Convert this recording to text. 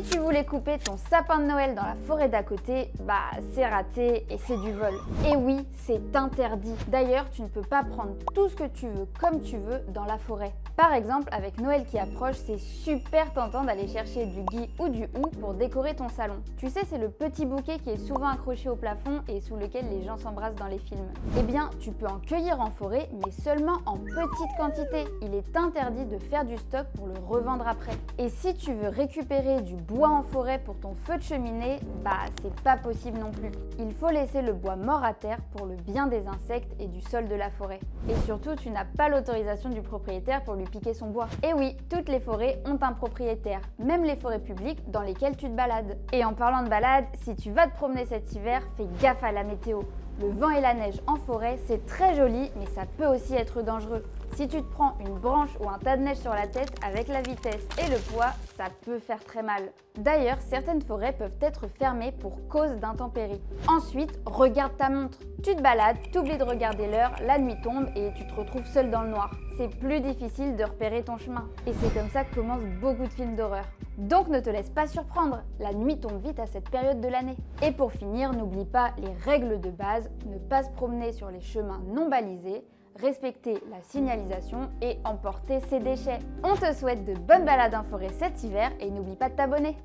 Si tu voulais couper ton sapin de Noël dans la forêt d'à côté, bah c'est raté et c'est du vol. Et oui, c'est interdit. D'ailleurs, tu ne peux pas prendre tout ce que tu veux comme tu veux dans la forêt. Par exemple, avec Noël qui approche, c'est super tentant d'aller chercher du gui ou du hou pour décorer ton salon. Tu sais, c'est le petit bouquet qui est souvent accroché au plafond et sous lequel les gens s'embrassent dans les films. Eh bien, tu peux en cueillir en forêt, mais seulement en petite quantité. Il est interdit de faire du stock pour le revendre après. Et si tu veux récupérer du bois en forêt pour ton feu de cheminée, bah c'est pas possible non plus. Il faut laisser le bois mort à terre pour le bien des insectes et du sol de la forêt. Et surtout, tu n'as pas l'autorisation du propriétaire pour lui piquer son bois. Et oui, toutes les forêts ont un propriétaire, même les forêts publiques dans lesquelles tu te balades. Et en parlant de balade, si tu vas te promener cet hiver, fais gaffe à la météo. Le vent et la neige en forêt, c'est très joli, mais ça peut aussi être dangereux. Si tu te prends une branche ou un tas de neige sur la tête, avec la vitesse et le poids, ça peut faire très mal. D'ailleurs, certaines forêts peuvent être fermées pour cause d'intempéries. Ensuite, regarde ta montre. Tu te balades, t'oublies de regarder l'heure, la nuit tombe et tu te retrouves seul dans le noir. C'est plus difficile de repérer ton chemin. Et c'est comme ça que commencent beaucoup de films d'horreur. Donc ne te laisse pas surprendre, la nuit tombe vite à cette période de l'année. Et pour finir, n'oublie pas les règles de base, ne pas se promener sur les chemins non balisés, respecter la signalisation et emporter ses déchets. On te souhaite de bonnes balades en forêt cet hiver et n'oublie pas de t'abonner.